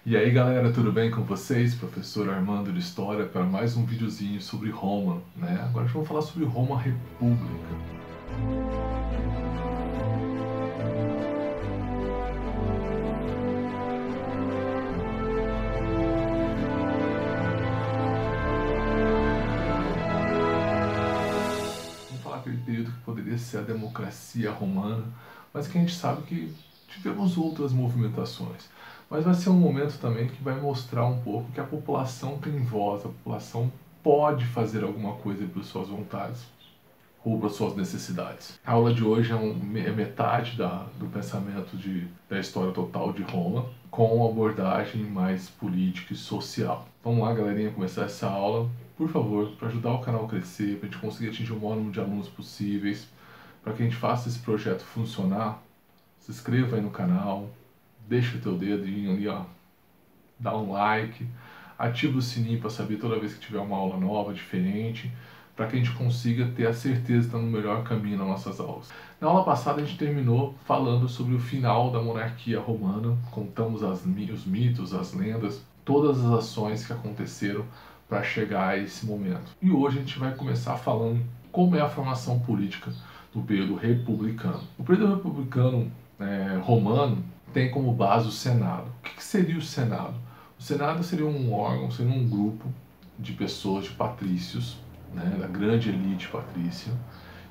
E aí galera, tudo bem com vocês? Professor Armando de História para mais um videozinho sobre Roma, né? Agora vamos falar sobre Roma República. Vamos falar aquele período que poderia ser a democracia romana, mas que a gente sabe que tivemos outras movimentações. Mas vai ser um momento também que vai mostrar um pouco que a população tem voz, a população pode fazer alguma coisa por suas vontades ou para suas necessidades. A aula de hoje é metade do pensamento da história total de Roma, com uma abordagem mais política e social. Vamos lá, galerinha, começar essa aula. Por favor, para ajudar o canal a crescer, para a gente conseguir atingir o maior número de alunos possíveis, para que a gente faça esse projeto funcionar, se inscreva aí no canal, deixa o teu dedinho ali, ó, dá um like, ativa o sininho para saber toda vez que tiver uma aula nova, diferente, para que a gente consiga ter a certeza de estar no melhor caminho nas nossas aulas. Na aula passada a gente terminou falando sobre o final da monarquia romana, contamos os mitos, as lendas, todas as ações que aconteceram para chegar a esse momento. E hoje a gente vai começar falando como é a formação política do período republicano. O período republicano romano tem como base o Senado. O que seria o Senado? O Senado seria um órgão, seria um grupo de pessoas, de patrícios, né, da grande elite patrícia,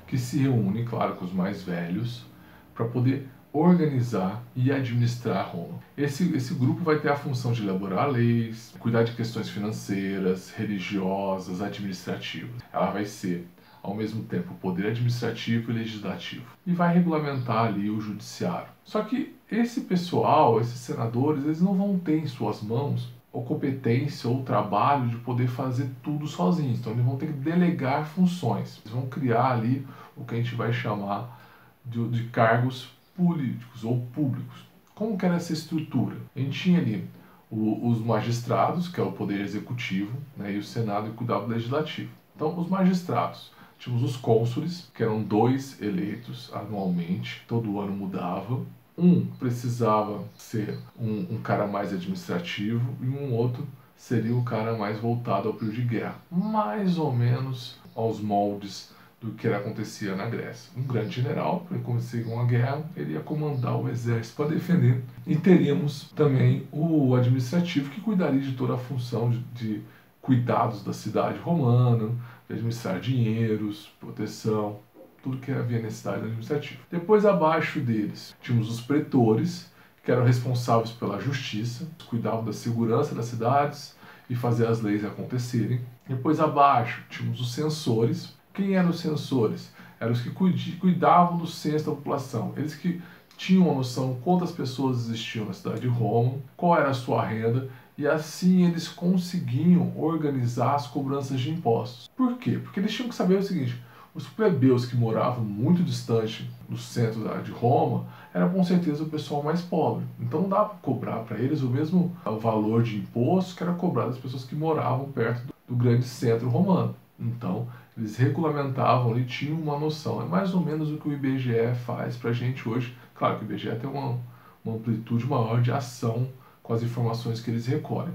que se reúne, claro, com os mais velhos, para poder organizar e administrar Roma. Esse grupo vai ter a função de elaborar leis, cuidar de questões financeiras, religiosas, administrativas. Ela vai ser, ao mesmo tempo, poder administrativo e legislativo. E vai regulamentar ali o judiciário. Só que esse pessoal, esses senadores, eles não vão ter em suas mãos ou competência ou trabalho de poder fazer tudo sozinhos. Então eles vão ter que delegar funções. Eles vão criar ali o que a gente vai chamar de cargos políticos ou públicos. Como que era essa estrutura? A gente tinha ali os magistrados, que é o poder executivo, né, e o Senado que cuidava do legislativo. Então os magistrados, tínhamos os cônsules, que eram 2 eleitos anualmente, todo ano mudava. Um precisava ser um cara mais administrativo e um outro seria o cara mais voltado ao período de guerra, mais ou menos aos moldes do que acontecia na Grécia. Um grande general, para conseguir uma guerra, ele ia comandar o exército para defender. E teríamos também o administrativo, que cuidaria de toda a função de cuidados da cidade romana, de administrar dinheiros, proteção, tudo que havia necessidade administrativa. Depois, abaixo deles, tínhamos os pretores, que eram responsáveis pela justiça, cuidavam da segurança das cidades e fazer as leis acontecerem. Depois, abaixo, tínhamos os censores. Quem eram os censores? Eram os que cuidavam do censo da população. Eles que tinham a noção de quantas pessoas existiam na cidade de Roma, qual era a sua renda, e assim eles conseguiam organizar as cobranças de impostos. Por quê? Porque eles tinham que saber o seguinte: os plebeus que moravam muito distante do centro de Roma era com certeza o pessoal mais pobre. Então não dava para cobrar para eles o mesmo valor de imposto que era cobrado das pessoas que moravam perto do grande centro romano. Então eles regulamentavam e tinham uma noção. É mais ou menos o que o IBGE faz para a gente hoje. Claro que o IBGE tem uma amplitude maior de ação com as informações que eles recolhem.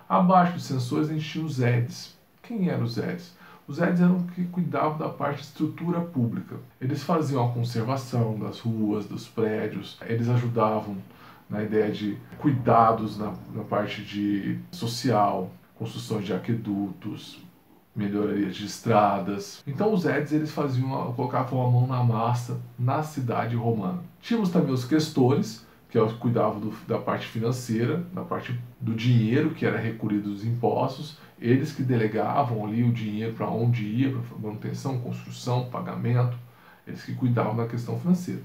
Abaixo dos censores a gente tinha os Edes. Quem eram os Edes? Os Edes eram que cuidavam da parte de estrutura pública. Eles faziam a conservação das ruas, dos prédios, eles ajudavam na ideia de cuidados na parte de social, construção de aquedutos, melhoria de estradas. Então os Edes eles colocavam a mão na massa na cidade romana. Tínhamos também os questores, que cuidavam da parte financeira, da parte do dinheiro que era recolhido dos impostos, eles que delegavam ali o dinheiro para onde ia, para manutenção, construção, pagamento, eles que cuidavam da questão financeira.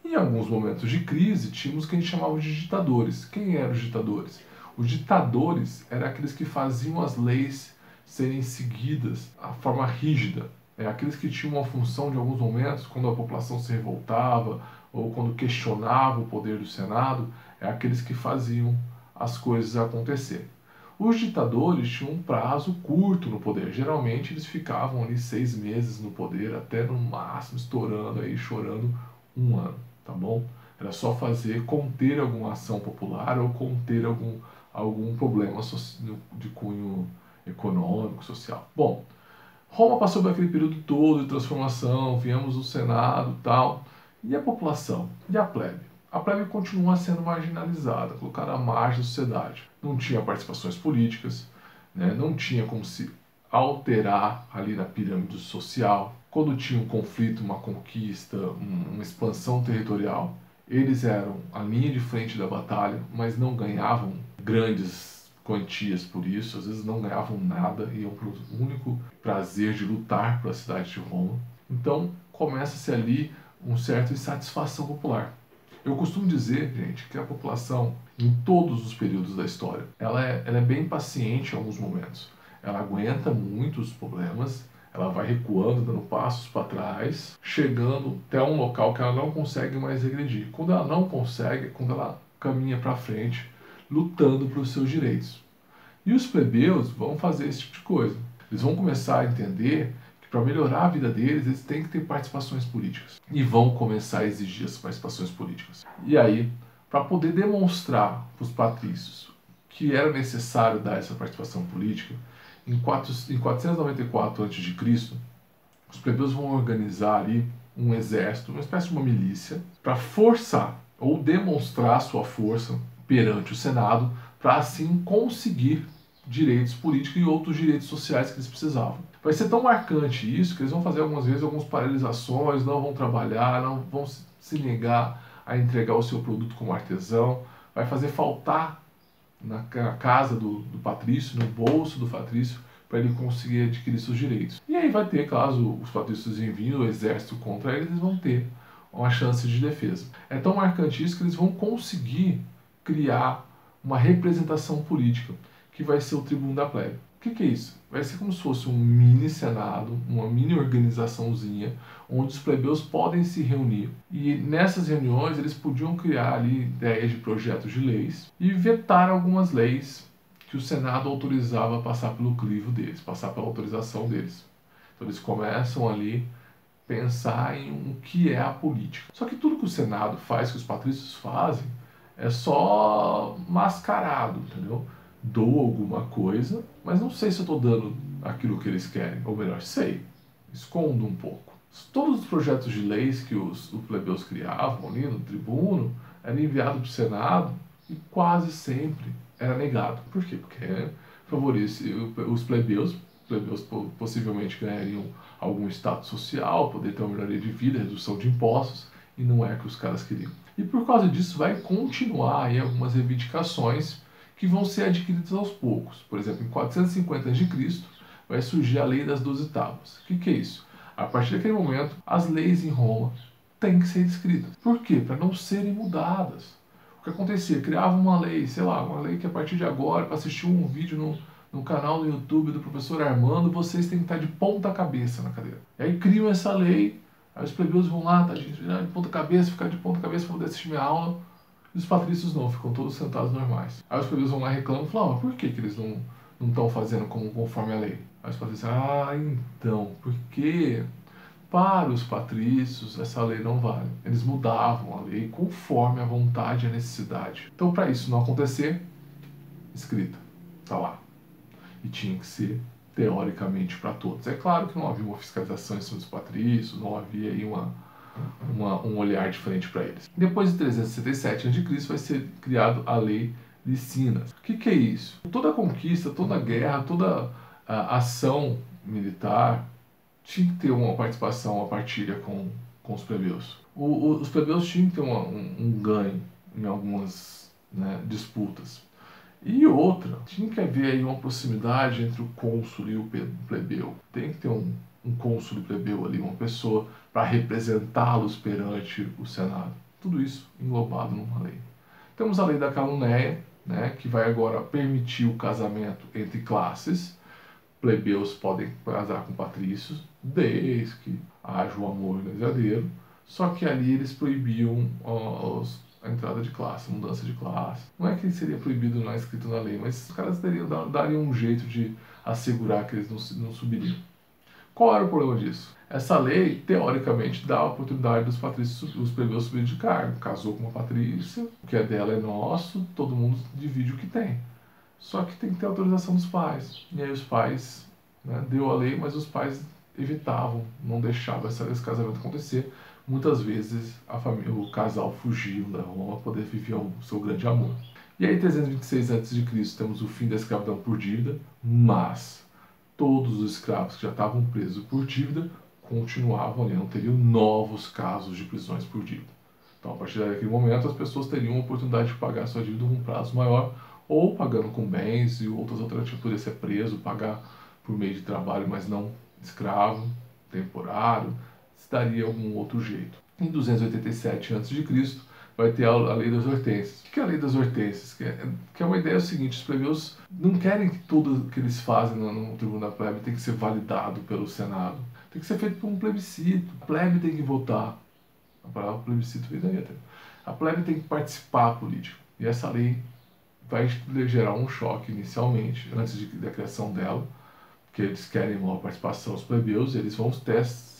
Em alguns momentos de crise, tínhamos o que a gente chamava de ditadores. Quem eram os ditadores? Os ditadores eram aqueles que faziam as leis serem seguidas de forma rígida. Aqueles que tinham uma função de alguns momentos, quando a população se revoltava ou quando questionava o poder do Senado, aqueles que faziam as coisas acontecerem. Os ditadores tinham um prazo curto no poder. Geralmente eles ficavam ali 6 meses no poder, até no máximo estourando aí, chorando 1 ano, tá bom? Era só conter alguma ação popular ou conter algum problema de cunho econômico, social. Bom, Roma passou por aquele período todo de transformação, viemos o Senado e tal, e a população, e a plebe? A plebe continua sendo marginalizada, colocada à margem da sociedade. Não tinha participações políticas, né? Não tinha como se alterar ali na pirâmide social. Quando tinha um conflito, uma conquista, uma expansão territorial, eles eram a linha de frente da batalha, mas não ganhavam grandes quantias por isso, às vezes não ganhavam nada, iam para o único prazer de lutar pela cidade de Roma. Então começa-se ali um certo insatisfação popular. Eu costumo dizer, gente, que a população, em todos os períodos da história, ela é bem paciente em alguns momentos. Ela aguenta muitos problemas, ela vai recuando, dando passos para trás, chegando até um local que ela não consegue mais regredir. Quando ela não consegue, quando ela caminha para frente, lutando pelos seus direitos. E os plebeus vão fazer esse tipo de coisa. Eles vão começar a entender que para melhorar a vida deles, eles têm que ter participações políticas. E vão começar a exigir as participações políticas. E aí, para poder demonstrar para os patrícios que era necessário dar essa participação política, em 494 a.C., os plebeus vão organizar ali um exército, uma espécie de uma milícia, para forçar ou demonstrar sua força perante o Senado, para assim conseguir direitos políticos e outros direitos sociais que eles precisavam. Vai ser tão marcante isso que eles vão fazer algumas vezes algumas paralisações, não vão trabalhar, não vão se negar a entregar o seu produto como artesão, vai fazer faltar na casa do patrício, no bolso do patrício, para ele conseguir adquirir seus direitos. E aí vai ter, caso os patrícios enviem o exército contra eles, eles vão ter uma chance de defesa. É tão marcante isso que eles vão conseguir criar uma representação política, que vai ser o tribuno da plebe. O que é isso? Vai ser como se fosse um mini senado, uma mini organizaçãozinha, onde os plebeus podem se reunir. E nessas reuniões eles podiam criar ali ideias de projetos de leis e vetar algumas leis que o Senado autorizava a passar pelo crivo deles, passar pela autorização deles. Então eles começam ali pensar em o que é a política. Só que tudo que o Senado faz, que os patrícios fazem, é só mascarado, entendeu? Dou alguma coisa, mas não sei se eu estou dando aquilo que eles querem. Ou melhor, sei, escondo um pouco. Todos os projetos de leis que os plebeus criavam ali no tribuno eram enviados para o Senado e quase sempre era negado. Por quê? Porque favorece os plebeus possivelmente ganhariam algum status social, poder ter uma melhoria de vida, redução de impostos, e não é o que os caras queriam. E por causa disso vai continuar aí algumas reivindicações que vão ser adquiridas aos poucos. Por exemplo, em 450 a.C. vai surgir a Lei das 12 Tábuas. O que é isso? A partir daquele momento, as leis em Roma têm que ser escritas. Por quê? Para não serem mudadas. O que acontecia? Criava uma lei, sei lá, uma lei que a partir de agora, para assistir um vídeo no canal do YouTube do professor Armando, vocês têm que estar de ponta cabeça na cadeira. E aí criam essa lei, aí os plebeus vão lá, tá de ponta cabeça, ficar de ponta cabeça para poder assistir minha aula. E os patrícios não, ficam todos sentados normais. Aí os plebeus vão lá e reclamam e falam, mas por que eles não estão fazendo conforme a lei? Aí os patrícios, então, porque para os patrícios essa lei não vale. Eles mudavam a lei conforme a vontade e a necessidade. Então, para isso não acontecer, escrita, tá lá. E tinha que ser teoricamente para todos. É claro que não havia uma fiscalização em cima dos patrícios, não havia aí um olhar diferente para eles. Depois de 367 a.C. vai ser criado a Lei Licinas. O que é isso? Toda conquista, toda guerra, toda ação militar tinha que ter uma participação, uma partilha com os plebeus. Os plebeus tinham que ter um ganho em algumas disputas. E outra, tinha que haver aí uma proximidade entre o cônsul e o plebeu. Tem que ter um cônsul e plebeu ali, uma pessoa para representá-los perante o Senado. Tudo isso englobado numa lei. Temos a lei da Calunéia, que vai agora permitir o casamento entre classes. Plebeus podem casar com patrícios, desde que haja o amor verdadeiro. Só que ali eles proibiam a entrada de classe, a mudança de classe. Não é que seria proibido, não é escrito na lei, mas os caras dariam um jeito de assegurar que eles não subiriam. Qual era o problema disso? Essa lei, teoricamente, dá a oportunidade dos patrícios, os plebeus subirem de cargo. Casou com uma patrícia, o que é dela é nosso, todo mundo divide o que tem. Só que tem que ter autorização dos pais. E aí os pais, né, deu a lei, mas os pais evitavam, não deixavam esse casamento acontecer. Muitas vezes o casal fugiu da Roma para poder viver o seu grande amor. E aí, 326 a.C., temos o fim da escravidão por dívida, mas todos os escravos que já estavam presos por dívida continuavam ali, não teriam novos casos de prisões por dívida. Então, a partir daquele momento, as pessoas teriam a oportunidade de pagar sua dívida com um prazo maior, ou pagando com bens e outras alternativas. Poderia ser preso, pagar por meio de trabalho, mas não escravo, temporário, se daria algum outro jeito. Em 287 a.C., vai ter a lei das hortênsias. O que é a lei das hortênsias? Que é uma ideia seguinte: os plebeus não querem que tudo que eles fazem no tribunal da plebe tem que ser validado pelo Senado. Tem que ser feito por um plebiscito. A plebe tem que votar. A palavra plebiscito vem daí até. A plebe tem que participar da política. E essa lei vai gerar um choque inicialmente, antes da criação dela, que eles querem uma participação dos plebeus. Eles vão se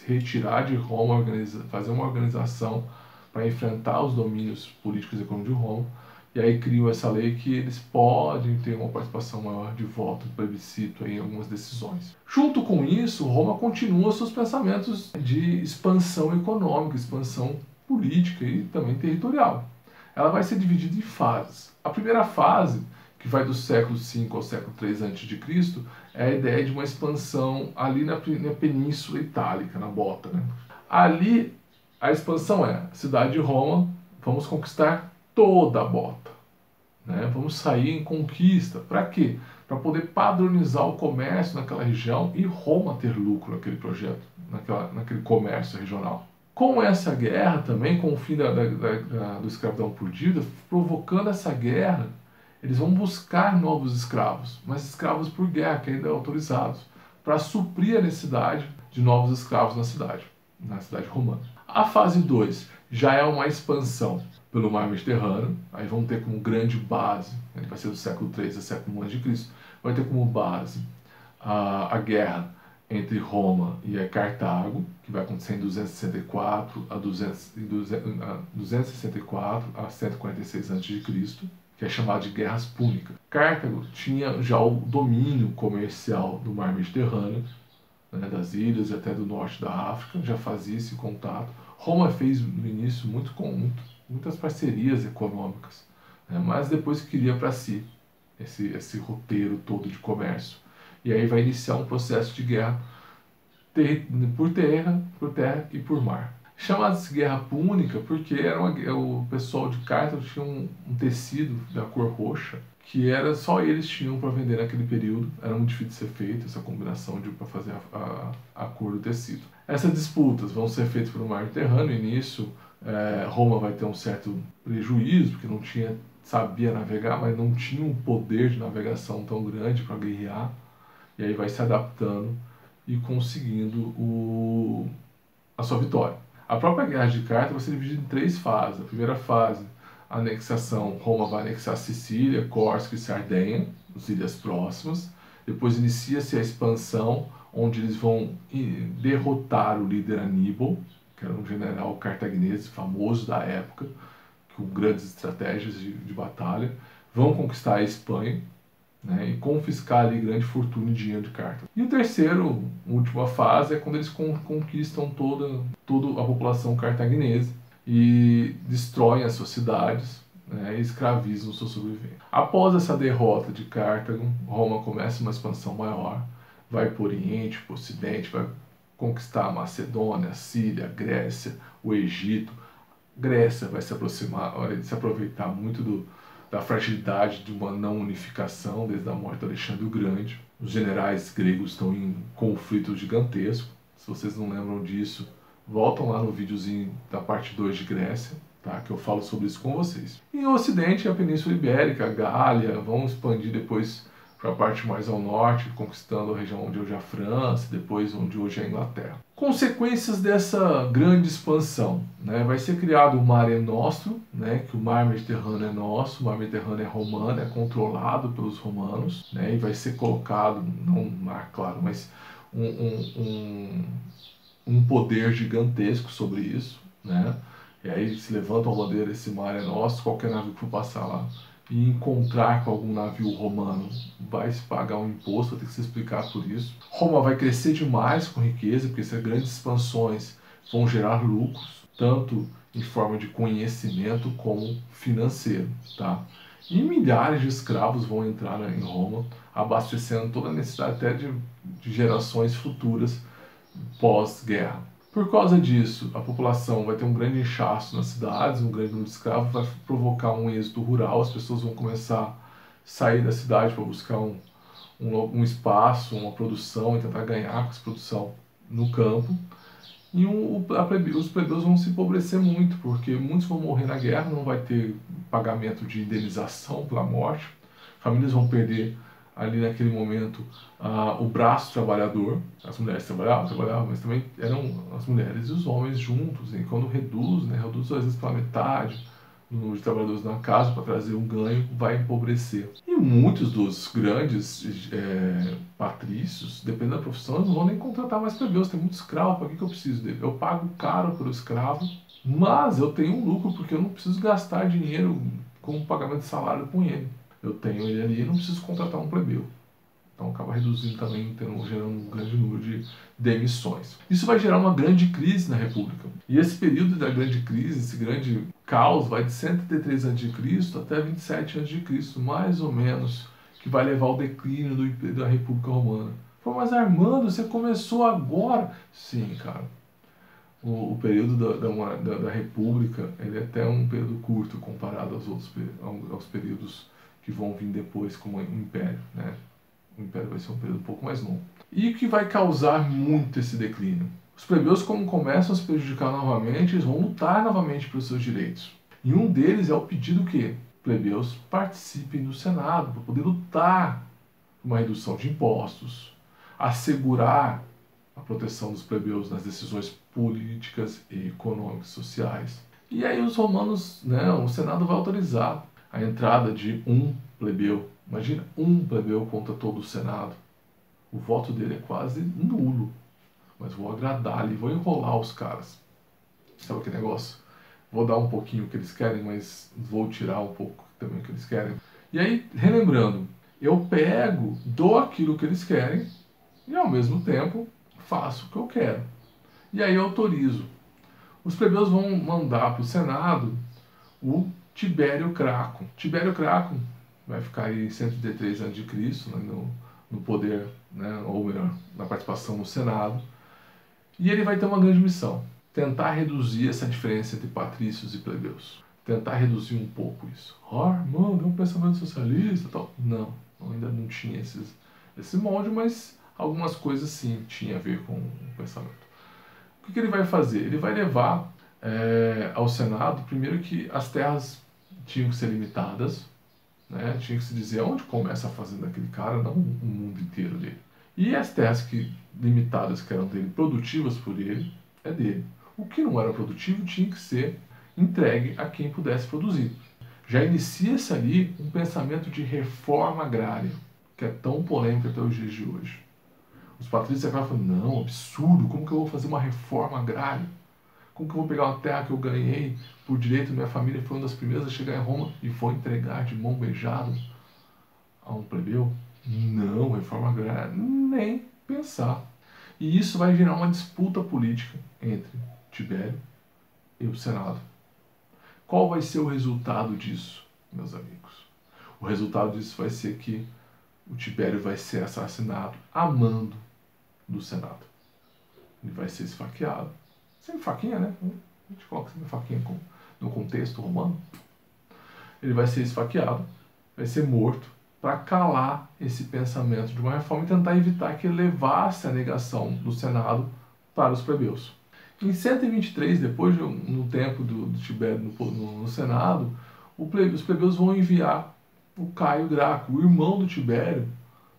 retirar de Roma, fazer uma organização para enfrentar os domínios políticos e econômicos de Roma. E aí criou essa lei que eles podem ter uma participação maior de voto, de plebiscito em algumas decisões. Junto com isso, Roma continua seus pensamentos de expansão econômica, expansão política e também territorial. Ela vai ser dividida em fases. A primeira fase, que vai do século V ao século III a.C., é a ideia de uma expansão ali na Península Itálica, na Bota, né? Ali, a expansão é: a cidade de Roma, vamos conquistar toda a Bota, né? Vamos sair em conquista. Para quê? Para poder padronizar o comércio naquela região e Roma ter lucro naquele projeto, naquele comércio regional. Com essa guerra também, com o fim do escravidão por dívida, provocando essa guerra, eles vão buscar novos escravos, mas escravos por guerra, que ainda autorizados, para suprir a necessidade de novos escravos na cidade romana. A fase 2 já é uma expansão pelo mar Mediterrâneo. Aí vão ter como grande base, ele vai ser do século III a século I a.C., vai ter como base a guerra entre Roma e Cartago, que vai acontecer em 264 a 146 a.C., que é chamado de Guerras Púnicas. Cartago tinha já o domínio comercial do mar Mediterrâneo, né, das ilhas e até do norte da África, já fazia esse contato. Roma fez no início muitas parcerias econômicas, né, mas depois queria para si esse roteiro todo de comércio. E aí vai iniciar um processo de guerra por terra e por mar. Chamada-se Guerra Púnica porque o pessoal de Cartago tinha um tecido da cor roxa que só eles tinham para vender naquele período. Era muito difícil de ser feito essa combinação para fazer a cor do tecido. Essas disputas vão ser feitas pelo mar Mediterrâneo, e nisso Roma vai ter um certo prejuízo, porque sabia navegar, mas não tinha um poder de navegação tão grande para guerrear, e aí vai se adaptando e conseguindo a sua vitória. A própria Guerra de Cartago vai ser dividida em 3 fases. A primeira fase, a anexação: Roma vai anexar Sicília, Córcega e Sardenha, as ilhas próximas. Depois inicia-se a expansão, onde eles vão derrotar o líder Aníbal, que era um general cartaginês famoso da época, com grandes estratégias de batalha. Vão conquistar a Espanha, né, e confiscar ali grande fortuna e dinheiro de Cartago. E o terceiro, última fase, é quando eles conquistam toda a população cartaginesa e destroem as suas cidades, né, e escravizam os seus sobreviventes. Após essa derrota de Cartago, Roma começa uma expansão maior, vai para o Oriente, para o Ocidente, vai conquistar a Macedônia, a Síria, a Grécia, o Egito. Grécia vai se aproveitar muito da fragilidade de uma não unificação desde a morte de Alexandre o Grande. Os generais gregos estão em conflito gigantesco. Se vocês não lembram disso, voltam lá no videozinho da parte 2 de Grécia, tá? Que eu falo sobre isso com vocês. E no Ocidente, a Península Ibérica, a Gália, vão expandir depois para a parte mais ao norte, conquistando a região onde hoje é a França, depois onde hoje é a Inglaterra. Consequências dessa grande expansão, né? Vai ser criado o Mare Nostrum, né? Que o mar Mediterrâneo é nosso, o mar Mediterrâneo é romano, é controlado pelos romanos, né? E vai ser colocado, não um mar, claro, mas um poder gigantesco sobre isso, né? E aí se levanta uma bandeira: esse mar é nosso, qualquer navio que for passar lá e encontrar com algum navio romano, vai se pagar um imposto, vai ter que se explicar por isso. Roma vai crescer demais com riqueza, porque essas grandes expansões vão gerar lucros, tanto em forma de conhecimento como financeiro, tá? E milhares de escravos vão entrar em Roma, abastecendo toda a necessidade até de gerações futuras pós-guerra. Por causa disso, a população vai ter um grande inchaço nas cidades, um grande número de escravos, vai provocar um êxodo rural, as pessoas vão começar a sair da cidade para buscar um espaço, uma produção e tentar ganhar com essa produção no campo. E os plebeus vão se empobrecer muito, porque muitos vão morrer na guerra, não vai ter pagamento de indenização pela morte, famílias vão perder ali naquele momento o braço trabalhador. As mulheres trabalhavam, mas também eram as mulheres e os homens juntos. E quando reduz às vezes pela metade o número de trabalhadores na casa para trazer um ganho, vai empobrecer. E muitos dos grandes patrícios, dependendo da profissão, não vão nem contratar mais plebeus. Tem muito escravo, para que eu preciso dele? Eu pago caro pelo escravo, mas eu tenho um lucro porque eu não preciso gastar dinheiro com o pagamento de salário com ele. Eu tenho ele ali e não preciso contratar um plebeu. Então acaba reduzindo também, gerando um grande número de demissões. Isso vai gerar uma grande crise na República. E esse período da grande crise, esse grande caos, vai de 133 a.C. até 27 a.C., mais ou menos, que vai levar ao declínio da República Romana. Pô, mas Armando, você começou agora? Sim, cara. O período da República, ele é até um período curto comparado aos períodos que vão vir depois como o Império, né? O Império vai ser um período um pouco mais longo. E o que vai causar muito esse declínio? Os plebeus, como começam a se prejudicar novamente, eles vão lutar novamente pelos seus direitos. E um deles é o pedido que plebeus participem do Senado, para poder lutar por uma redução de impostos, assegurar a proteção dos plebeus nas decisões políticas e econômicas e sociais. E aí os romanos, o Senado vai autorizar a entrada de um plebeu. Imagina, um plebeu contra todo o Senado. O voto dele é quase nulo. Mas vou agradar ali, vou enrolar os caras. Sabe aquele negócio? Vou dar um pouquinho o que eles querem, mas vou tirar um pouco também o que eles querem. E aí, relembrando, eu dou aquilo que eles querem e ao mesmo tempo faço o que eu quero. E aí eu autorizo. Os plebeus vão mandar para o Senado o Tibério Craco. Tibério Craco vai ficar aí em 133 a.C., no poder, ou melhor, na participação no Senado. E ele vai ter uma grande missão: tentar reduzir essa diferença entre patrícios e plebeus. Tentar reduzir um pouco isso. Mano, é um pensamento socialista e tal. Não, ainda não tinha esse molde, mas algumas coisas sim tinha a ver com o pensamento. O que ele vai fazer? Ele vai levar ao Senado, primeiro, que as terras tinham que ser limitadas, tinha que se dizer onde começa a fazenda daquele cara, não o mundo inteiro dele. E as terras limitadas que eram dele, produtivas por ele, é dele. O que não era produtivo tinha que ser entregue a quem pudesse produzir. Já inicia-se ali um pensamento de reforma agrária, que é tão polêmico até os dias de hoje. Os patrícios acabam falando: não, absurdo, como que eu vou fazer uma reforma agrária? Como que eu vou pegar uma terra que eu ganhei por direito, minha família foi uma das primeiras a chegar em Roma e vou entregar de mão beijada a um plebeu? Não, reforma agrária, nem pensar. E isso vai gerar uma disputa política entre Tibério e o Senado. Qual vai ser o resultado disso, meus amigos? O resultado disso vai ser que o Tibério vai ser assassinado a mando do Senado. Ele vai ser esfaqueado. Sem faquinha, né? A gente coloca sempre faquinha no contexto romano. Ele vai ser esfaqueado, vai ser morto, para calar esse pensamento de uma reforma e tentar evitar que ele levasse a negação do Senado para os plebeus. Em 123, depois no tempo do Tibério no Senado, os plebeus vão enviar o Caio Graco, o irmão do Tibério,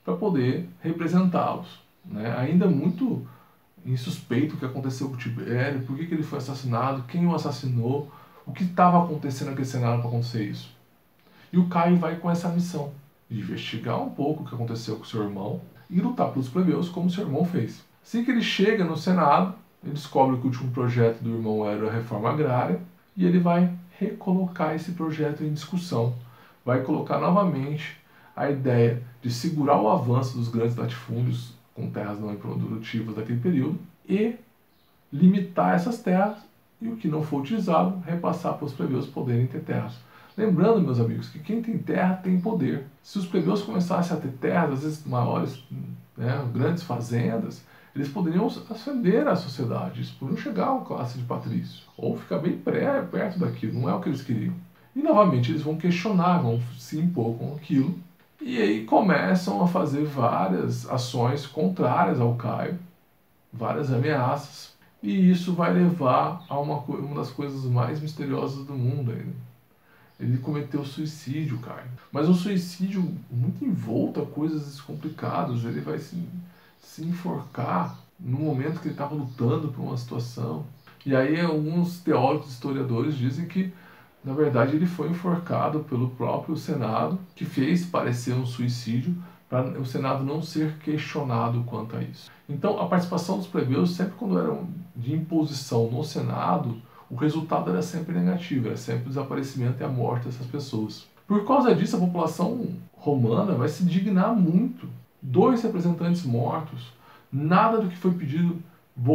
para poder representá-los. Ainda muito insuspeito o que aconteceu com o Tibério, por que ele foi assassinado, quem o assassinou, o que estava acontecendo naquele cenário para acontecer isso. E o Caio vai com essa missão de investigar um pouco o que aconteceu com seu irmão e lutar pelos plebeus como seu irmão fez. Assim que ele chega no Senado, ele descobre que o último projeto do irmão era a reforma agrária e ele vai recolocar esse projeto em discussão vai colocar novamente a ideia de segurar o avanço dos grandes latifúndios com terras não improdutivas daquele período e limitar essas terras e o que não for utilizado, repassar para os plebeus poderem ter terras. Lembrando, meus amigos, que quem tem terra tem poder. Se os plebeus começassem a ter terras, às vezes maiores, né, grandes fazendas, eles poderiam ascender à sociedade, eles poderiam chegar à classe de patrício, ou ficar bem perto daquilo, não é o que eles queriam. E novamente eles vão questionar, vão se impor com aquilo, e aí começam a fazer várias ações contrárias ao Caio, várias ameaças, e isso vai levar a uma das coisas mais misteriosas do mundo ainda. Ele cometeu suicídio, Caio. Mas um suicídio muito envolto a coisas complicadas. Ele vai se enforcar no momento que ele estava lutando por uma situação. E aí alguns teóricos historiadores dizem que, na verdade, ele foi enforcado pelo próprio Senado, que fez parecer um suicídio, para o Senado não ser questionado quanto a isso. Então, a participação dos plebeus, sempre quando era de imposição no Senado, o resultado era sempre negativo, era sempre o desaparecimento e a morte dessas pessoas. Por causa disso, a população romana vai se dignar muito. 2 representantes mortos, nada do que foi pedido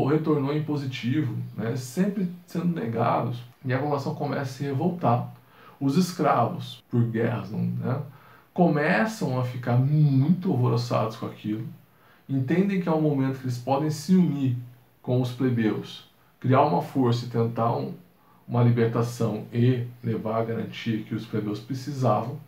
retornou em positivo, né? Sempre sendo negados, e a população começa a se revoltar. Os escravos, por guerras, né, começam a ficar muito alvoroçados com aquilo, entendem que é um momento que eles podem se unir com os plebeus, criar uma força e tentar uma libertação e levar a garantia que os plebeus precisavam,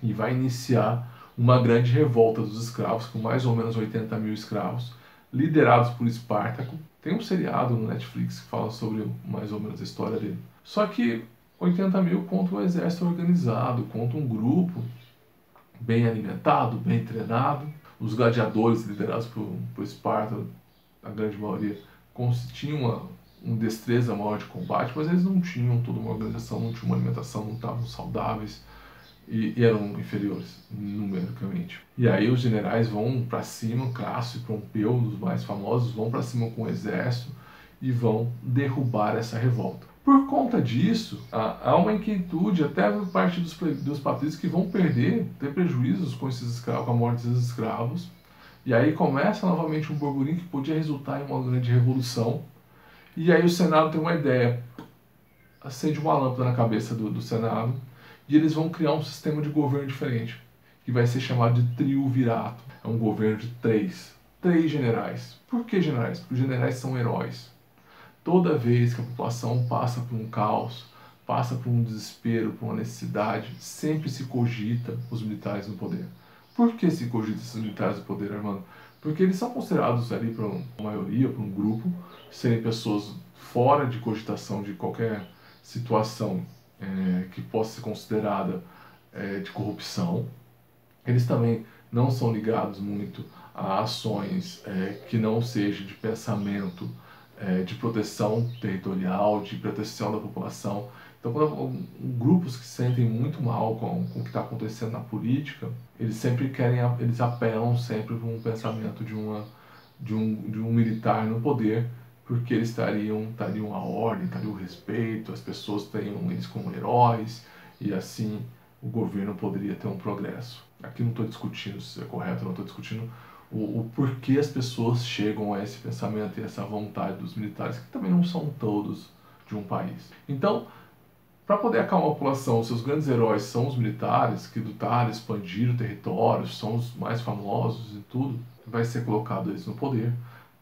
e vai iniciar uma grande revolta dos escravos, com mais ou menos 80 mil escravos, liderados por Espartaco. Tem um seriado no Netflix que fala sobre mais ou menos a história dele. Só que 80 mil contra um exército organizado, contra um grupo bem alimentado, bem treinado. Os gladiadores liderados por Esparta, a grande maioria, tinham uma destreza maior de combate, mas eles não tinham toda uma organização, não tinham uma alimentação, não estavam saudáveis e eram inferiores numericamente. E aí os generais vão para cima, Crasso e Pompeu, um dos mais famosos, vão para cima com o exército e vão derrubar essa revolta. Por conta disso, há uma inquietude até por parte dos patrícios que vão ter prejuízos com esses escravos, com a morte desses escravos. E aí começa novamente um burburinho que podia resultar em uma grande revolução. E aí o Senado tem uma ideia, acende uma lâmpada na cabeça do Senado, e eles vão criar um sistema de governo diferente, que vai ser chamado de triunvirato. É um governo de três generais. Por que generais? Porque os generais são heróis. Toda vez que a população passa por um caos, passa por um desespero, por uma necessidade, sempre se cogita os militares no poder. Por que se cogita esses militares no poder, Armando? Porque eles são considerados ali, por uma maioria, por um grupo, serem pessoas fora de cogitação de qualquer situação que possa ser considerada de corrupção. Eles também não são ligados muito a ações que não sejam de pensamento de proteção territorial, de proteção da população. Então, quando grupos que se sentem muito mal com o que está acontecendo na política, eles sempre eles apelam sempre para um pensamento de um militar no poder, porque eles trariam a ordem, trariam o respeito, as pessoas teriam eles como heróis, e assim o governo poderia ter um progresso. Aqui não estou discutindo se é correto, não estou discutindo o porquê as pessoas chegam a esse pensamento e essa vontade dos militares, que também não são todos de um país. Então, para poder acalmar a população, os seus grandes heróis são os militares, que lutaram, expandiram territórios, são os mais famosos e tudo, vai ser colocado eles no poder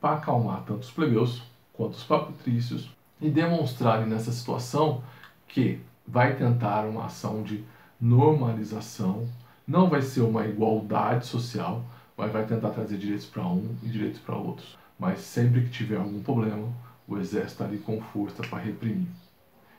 para acalmar tanto os plebeus quanto os patrícios e demonstrarem nessa situação que vai tentar uma ação de normalização, não vai ser uma igualdade social, mas vai tentar trazer direitos para um e direitos para outros. Mas sempre que tiver algum problema, o exército está ali com força para reprimir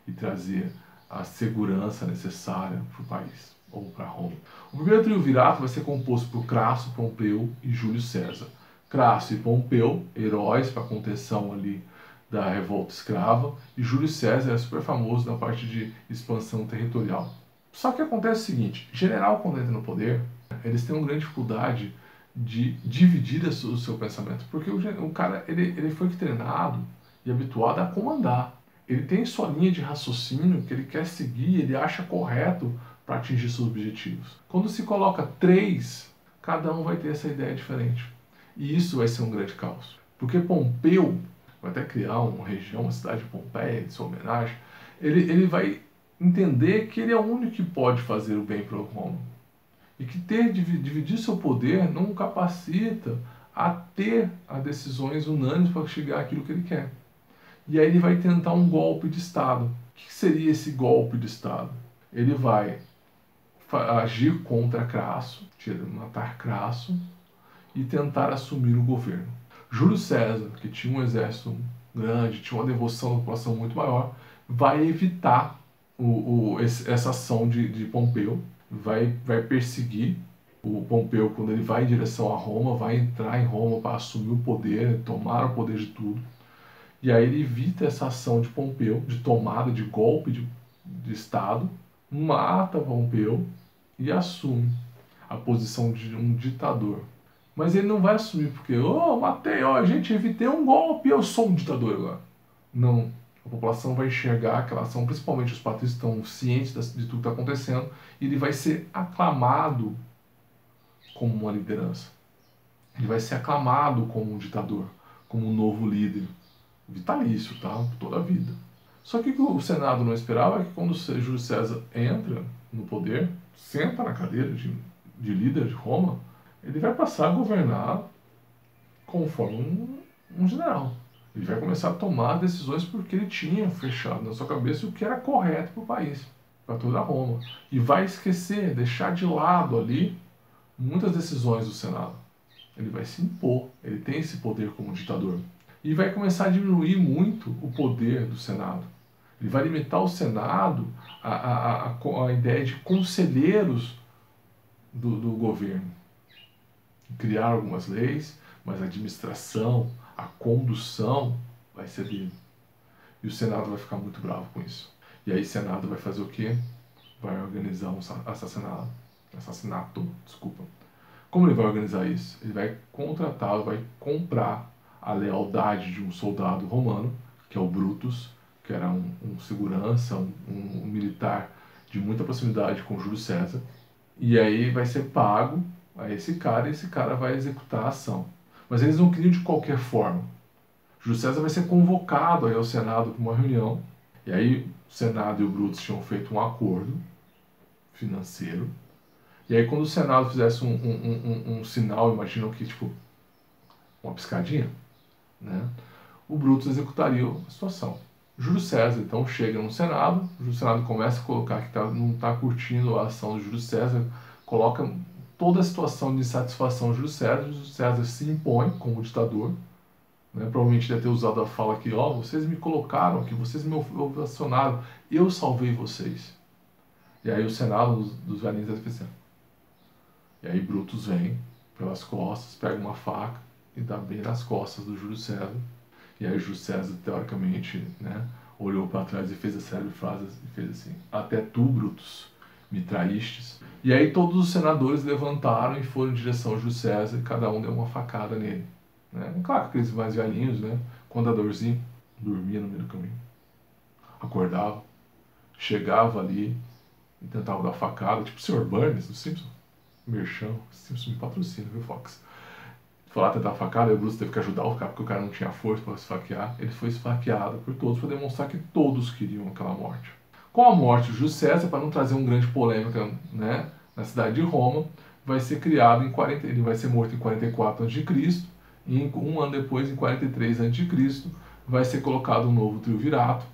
e trazer a segurança necessária para o país, ou para Roma. O primeiro triunvirato vai ser composto por Crasso, Pompeu e Júlio César. Crasso e Pompeu, heróis para a contenção ali da revolta escrava, e Júlio César é super famoso na parte de expansão territorial. Só que acontece o seguinte, general quando entra no poder, eles têm uma grande dificuldade de dividir o seu pensamento, porque o cara ele foi treinado e habituado a comandar. Ele tem sua linha de raciocínio que ele quer seguir, ele acha correto para atingir seus objetivos. Quando se coloca 3, cada um vai ter essa ideia diferente. E isso vai ser um grande caos. Porque Pompeu vai até criar uma região, uma cidade de Pompeia, de sua homenagem. Ele vai entender que ele é o único que pode fazer o bem para Roma. E que dividir seu poder não o capacita a ter as decisões unânimes para chegar àquilo que ele quer. E aí ele vai tentar um golpe de Estado. O que seria esse golpe de Estado? Ele vai agir contra Crasso, matar Crasso e tentar assumir o governo. Júlio César, que tinha um exército grande, tinha uma devoção da população muito maior, vai evitar essa ação de Pompeu, vai perseguir o Pompeu quando ele vai em direção a Roma, vai entrar em Roma para assumir o poder, tomar o poder de tudo. E aí ele evita essa ação de Pompeu, de tomada, de golpe de Estado, mata Pompeu e assume a posição de um ditador. Mas ele não vai assumir porque, matei, gente, evitei um golpe, eu sou um ditador agora. Não. A população vai enxergar aquela ação, principalmente os patrícios estão cientes de tudo que está acontecendo, e ele vai ser aclamado como uma liderança. Ele vai ser aclamado como um ditador, como um novo líder. Vitalício, tá? Toda a vida. Só que o que o Senado não esperava é que quando Júlio César entra no poder, senta na cadeira de líder de Roma, ele vai passar a governar conforme um general. Ele vai começar a tomar decisões porque ele tinha fechado na sua cabeça o que era correto para o país, para toda Roma. E vai esquecer, deixar de lado ali muitas decisões do Senado. Ele vai se impor, ele tem esse poder como ditador. E vai começar a diminuir muito o poder do Senado. Ele vai limitar o Senado à ideia de conselheiros do governo. Criar algumas leis, mas a administração, a condução vai ser dele. E o Senado vai ficar muito bravo com isso. E aí o Senado vai fazer o quê? Vai organizar um assassinato. Como ele vai organizar isso? Ele vai contratar, vai comprar a lealdade de um soldado romano, que é o Brutus, que era um segurança, um militar de muita proximidade com Júlio César. E aí vai ser pago a esse cara, e esse cara vai executar a ação. Mas eles não queriam de qualquer forma. Júlio César vai ser convocado aí ao Senado para uma reunião, e aí o Senado e o Brutus tinham feito um acordo financeiro, e aí quando o Senado fizesse um sinal, imaginam que tipo uma piscadinha, né, o Brutus executaria a situação. Júlio César então chega no Senado, o Senado começa a colocar que não está curtindo a ação de Júlio César, coloca toda a situação de insatisfação de Júlio César se impõe como ditador, né? Provavelmente deve ter usado a fala aqui, vocês me colocaram aqui, vocês me ovacionaram, eu salvei vocês. E aí o Senado dos velhinhos vai pensando. E aí Brutus vem pelas costas, pega uma faca e dá bem nas costas do Júlio César. E aí Júlio César, teoricamente, né, olhou para trás e fez a célebre frase e fez assim: até tu, Brutus, me traístes. E aí todos os senadores levantaram e foram em direção a Júlio César e cada um deu uma facada nele. Né? Claro, aqueles mais velhinhos, né, com andadorzinho, dormia no meio do caminho. Acordava, chegava ali e tentava dar facada, tipo o Sr. Burns, do Simpson. Merchan, Simpson me patrocina, viu, Fox? Foi lá tentar a facada, e o Brutus teve que ajudar o cara, porque o cara não tinha força para esfaquear. Ele foi esfaqueado por todos para demonstrar que todos queriam aquela morte. Com a morte de Júlio César, para não trazer uma grande polêmica, né, na cidade de Roma, vai ser criado ele vai ser morto em 44 a.C. e um ano depois, em 43 a.C., vai ser colocado um novo triunvirato,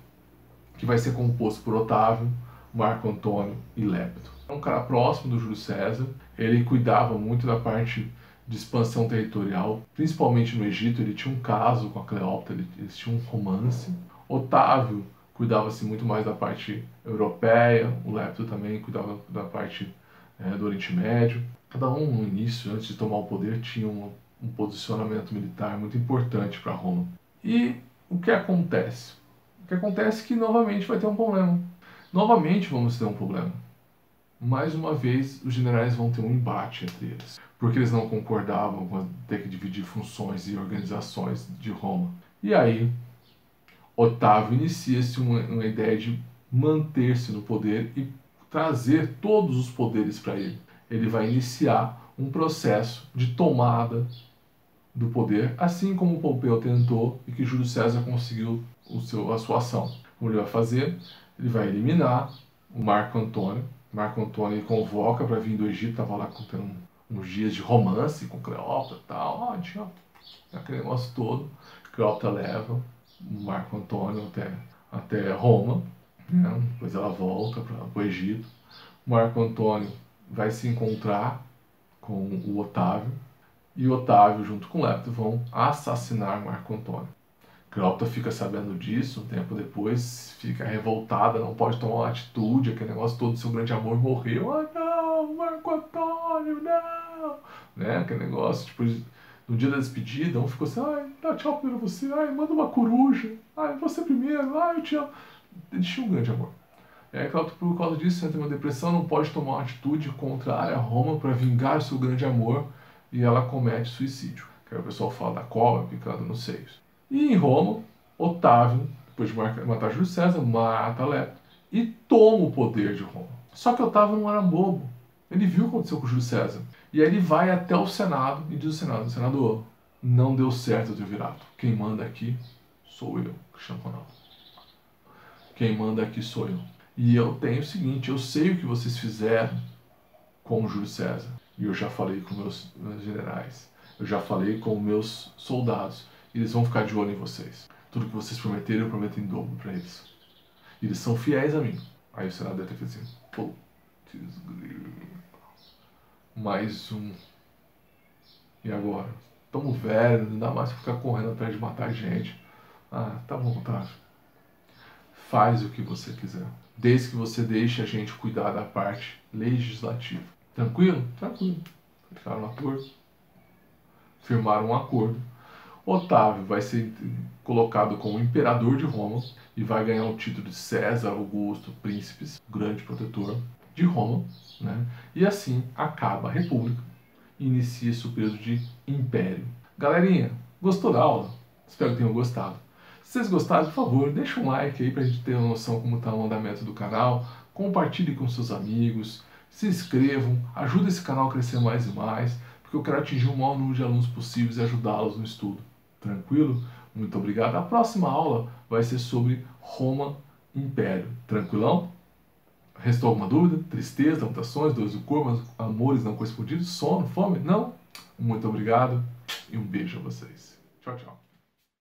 que vai ser composto por Otávio, Marco Antônio e Lepto. É um cara próximo do Júlio César, ele cuidava muito da parte de expansão territorial, principalmente no Egito. Ele tinha um caso com a Cleópatra, eles tinham um romance. Otávio cuidava-se muito mais da parte europeia, o Lepto também cuidava da parte do Oriente Médio. Cada um, no início, antes de tomar o poder, tinha um posicionamento militar muito importante para Roma. E o que acontece? O que acontece é que novamente vai ter um problema. Novamente vamos ter um problema. Mais uma vez, os generais vão ter um embate entre eles, porque eles não concordavam com ter que dividir funções e organizações de Roma. E aí, Otávio inicia-se uma ideia de manter-se no poder e trazer todos os poderes para ele. Ele vai iniciar um processo de tomada do poder, assim como Pompeu tentou e que Júlio César conseguiu a sua ação. O que ele vai fazer? Ele vai eliminar o Marco Antônio. Marco Antônio ele convoca para vir do Egito, estava lá tendo uns dias de romance com Cleópatra e tal, tinha aquele negócio todo. Cleópatra leva o Marco Antônio até Roma, né? Depois ela volta para o Egito. O Marco Antônio vai se encontrar com o Otávio, e Otávio, junto com Lepto, vão assassinar Marco Antônio. Cleópatra fica sabendo disso, um tempo depois, fica revoltada, não pode tomar uma atitude, aquele negócio todo, seu grande amor morreu. Ah, não, Marco Antônio, não! Né? Aquele negócio, tipo, no dia da despedida, um ficou assim, ai, dá tchau primeiro você, ai, manda uma coruja, ai, você primeiro, ai, eu te amo. Eles tinham um grande amor. E aí Cleópatra, por causa disso, entra em uma depressão, não pode tomar uma atitude contrária a Roma para vingar seu grande amor, e ela comete suicídio. Que aí o pessoal fala da cobra picando nos seios. E em Roma, Otávio, depois de matar Júlio César, mata Lepto e toma o poder de Roma. Só que Otávio não era bobo. Ele viu o que aconteceu com Júlio César. E aí ele vai até o Senado e diz ao Senado, Senador, não deu certo o triunvirato. Quem manda aqui sou eu, Cristiano Ronaldo. Quem manda aqui sou eu. E eu tenho o seguinte, eu sei o que vocês fizeram com o Júlio César. E eu já falei com meus generais. Eu já falei com meus soldados. E eles vão ficar de olho em vocês. Tudo que vocês prometeram, eu prometo em dobro para eles. E eles são fiéis a mim. Aí o Senado deve ter feito assim, putz, mais um. E agora? Tamo velho, não dá mais pra ficar correndo atrás de matar gente. Ah, tá bom, Otávio. Faz o que você quiser. Desde que você deixe a gente cuidar da parte legislativa. Tranquilo? Tranquilo. Ficaram no acordo. Firmaram um acordo. Otávio vai ser colocado como imperador de Roma e vai ganhar o título de César Augusto Príncipes, grande protetor de Roma, né? E assim acaba a República e inicia-se o período de Império. Galerinha, gostou da aula? Espero que tenham gostado. Se vocês gostaram, por favor, deixa um like aí pra gente ter uma noção como está o andamento do canal, compartilhe com seus amigos, se inscrevam, ajuda esse canal a crescer mais e mais, porque eu quero atingir o maior número de alunos possíveis e ajudá-los no estudo. Tranquilo? Muito obrigado. A próxima aula vai ser sobre Roma Império. Tranquilão? Restou alguma dúvida? Tristeza, mutações, dores do corpo, amores não correspondidos, sono, fome? Não? Muito obrigado e um beijo a vocês. Tchau, tchau.